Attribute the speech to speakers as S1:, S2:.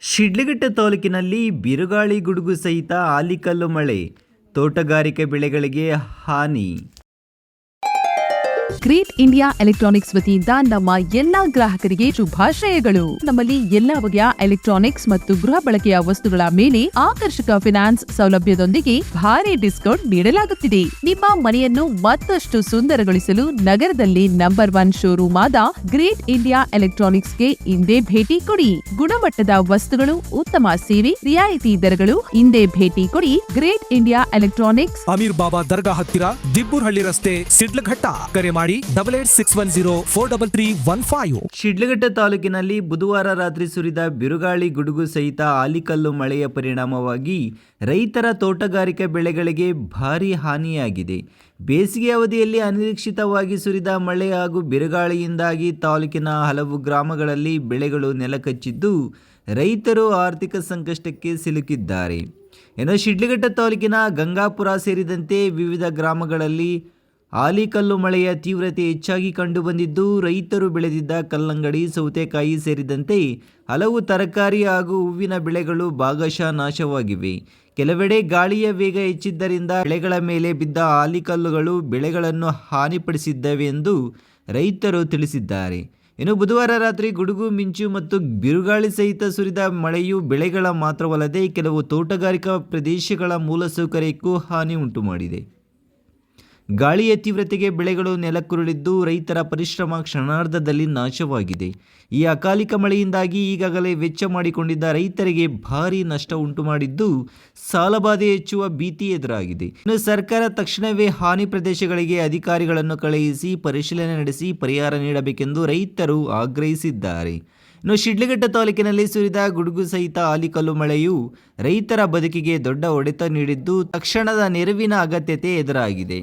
S1: ಶಿಡ್ಲಘಟ್ಟ ತಾಲೂಕಿನಲ್ಲಿ ಬಿರುಗಾಳಿ ಗುಡುಗು ಸಹಿತ ಆಲಿಕಲ್ಲು ಮಳೆ, ತೋಟಗಾರಿಕೆ ಬೆಳೆಗಳಿಗೆ ಹಾನಿ.
S2: ಗ್ರೇಟ್ ಇಂಡಿಯಾ ಎಲೆಕ್ಟ್ರಾನಿಕ್ಸ್ ವತಿಯಿಂದ ನಮ್ಮ ಎಲ್ಲಾ ಗ್ರಾಹಕರಿಗೆ ಶುಭಾಶಯಗಳು. ನಮ್ಮಲ್ಲಿ ಎಲ್ಲಾ ಬಗೆಯ ಎಲೆಕ್ಟ್ರಾನಿಕ್ಸ್ ಮತ್ತು ಗೃಹ ಬಳಕೆಯ ವಸ್ತುಗಳ ಮೇಲೆ ಆಕರ್ಷಕ ಫಿನಾನ್ಸ್ ಸೌಲಭ್ಯದೊಂದಿಗೆ ಭಾರಿ ಡಿಸ್ಕೌಂಟ್ ನೀಡಲಾಗುತ್ತಿದೆ. ನಿಮ್ಮ ಮನೆಯನ್ನು ಮತ್ತಷ್ಟು ಸುಂದರಗೊಳಿಸಲು ನಗರದಲ್ಲಿ ನಂಬರ್ 1 ಶೋರೂಮ್ ಆದ ಗ್ರೇಟ್ ಇಂಡಿಯಾ ಎಲೆಕ್ಟ್ರಾನಿಕ್ಸ್ಗೆ ಇಂದೇ ಭೇಟಿ ಕೊಡಿ. ಗುಣಮಟ್ಟದ ವಸ್ತುಗಳು, ಉತ್ತಮ ಸೇವೆ, ರಿಯಾಯಿತಿ ದರಗಳು. ಇಂದೇ ಭೇಟಿ ಕೊಡಿ. ಗ್ರೇಟ್ ಇಂಡಿಯಾ ಎಲೆಕ್ಟ್ರಾನಿಕ್ಸ್,
S3: ಅಮೀರ್ ಬಾಬಾ ದರ್ಗಾ ಹತ್ತಿರ, ದಿಬ್ಬೂರ್ಹಳ್ಳಿ ರಸ್ತೆ, ಶಿಡ್ಲಘಟ್ಟ. ಕರೆ ಮಾಡಿ 8861043315.
S1: ಶಿಡ್ಲಘಟ್ಟ ತಾಲೂಕಿನಲ್ಲಿ ಬುಧವಾರ ರಾತ್ರಿ ಸುರಿದ ಬಿರುಗಾಳಿ ಗುಡುಗು ಸಹಿತ ಆಲಿಕಲ್ಲು ಮಳೆಯ ಪರಿಣಾಮವಾಗಿ ರೈತರ ತೋಟಗಾರಿಕೆ ಬೆಳೆಗಳಿಗೆ ಭಾರೀ ಹಾನಿಯಾಗಿದೆ. ಬೇಸಿಗೆ ಅವಧಿಯಲ್ಲಿ ಅನಿರೀಕ್ಷಿತವಾಗಿ ಸುರಿದ ಮಳೆ ಹಾಗೂ ಬಿರುಗಾಳಿಯಿಂದಾಗಿ ತಾಲೂಕಿನ ಹಲವು ಗ್ರಾಮಗಳಲ್ಲಿ ಬೆಳೆಗಳು ನೆಲಕಚ್ಚಿದ್ದು ರೈತರು ಆರ್ಥಿಕ ಸಂಕಷ್ಟಕ್ಕೆ ಸಿಲುಕಿದ್ದಾರೆ. ಇನ್ನು ಶಿಡ್ಲಘಟ್ಟ ತಾಲೂಕಿನ ಗಂಗಾಪುರ ಸೇರಿದಂತೆ ವಿವಿಧ ಗ್ರಾಮಗಳಲ್ಲಿ ಆಲಿಕಲ್ಲು ಮಳೆಯ ತೀವ್ರತೆ ಹೆಚ್ಚಾಗಿ ಕಂಡುಬಂದಿದ್ದು ರೈತರು ಬೆಳೆದಿದ್ದ ಕಲ್ಲಂಗಡಿ, ಸೌತೆಕಾಯಿ ಸೇರಿದಂತೆ ಹಲವು ತರಕಾರಿ ಹಾಗೂ ಹೂವಿನ ಬೆಳೆಗಳು ಭಾಗಶಃ ನಾಶವಾಗಿವೆ. ಕೆಲವೆಡೆ ಗಾಳಿಯ ವೇಗ ಹೆಚ್ಚಿದ್ದರಿಂದ ಬೆಳೆಗಳ ಮೇಲೆ ಬಿದ್ದ ಆಲಿಕಲ್ಲುಗಳು ಬೆಳೆಗಳನ್ನು ಹಾನಿಪಡಿಸಿದ್ದವೆ ಎಂದು ರೈತರು ತಿಳಿಸಿದ್ದಾರೆ. ಇನ್ನು ಬುಧವಾರ ರಾತ್ರಿ ಗುಡುಗು, ಮಿಂಚು ಮತ್ತು ಬಿರುಗಾಳಿ ಸಹಿತ ಸುರಿದ ಮಳೆಯು ಬೆಳೆಗಳ ಮಾತ್ರವಲ್ಲದೆ ಕೆಲವು ತೋಟಗಾರಿಕಾ ಪ್ರದೇಶಗಳ ಮೂಲಸೌಕರ್ಯಕ್ಕೂ ಹಾನಿ ಉಂಟುಮಾಡಿದೆ. ಗಾಳಿಯ ತೀವ್ರತೆಗೆ ಬೆಳೆಗಳು ನೆಲಕ್ಕುರುಳಿದ್ದು ರೈತರ ಪರಿಶ್ರಮ ಕ್ಷಣಾರ್ಧದಲ್ಲಿ ನಾಶವಾಗಿದೆ. ಈ ಅಕಾಲಿಕ ಮಳೆಯಿಂದಾಗಿ ಈಗಾಗಲೇ ವೆಚ್ಚ ಮಾಡಿಕೊಂಡಿದ್ದ ರೈತರಿಗೆ ಭಾರೀ ನಷ್ಟ ಉಂಟುಮಾಡಿದ್ದು ಸಾಲಬಾಧೆ ಹೆಚ್ಚುವ ಭೀತಿ ಎದುರಾಗಿದೆ. ಇನ್ನು ಸರ್ಕಾರ ತಕ್ಷಣವೇ ಹಾನಿ ಪ್ರದೇಶಗಳಿಗೆ ಅಧಿಕಾರಿಗಳನ್ನು ಕಳುಹಿಸಿ ಪರಿಶೀಲನೆ ನಡೆಸಿ ಪರಿಹಾರ ನೀಡಬೇಕೆಂದು ರೈತರು ಆಗ್ರಹಿಸಿದ್ದಾರೆ. ಇನ್ನು ಶಿಡ್ಲಘಟ್ಟ ತಾಲೂಕಿನಲ್ಲಿ ಸುರಿದ ಗುಡುಗು ಸಹಿತ ಆಲಿಕಲ್ಲು ಮಳೆಯು ರೈತರ ಬದುಕಿಗೆ ದೊಡ್ಡ ಹೊಡೆತ ನೀಡಿದ್ದು ತಕ್ಷಣದ ನೆರವಿನ ಅಗತ್ಯತೆ ಎದುರಾಗಿದೆ.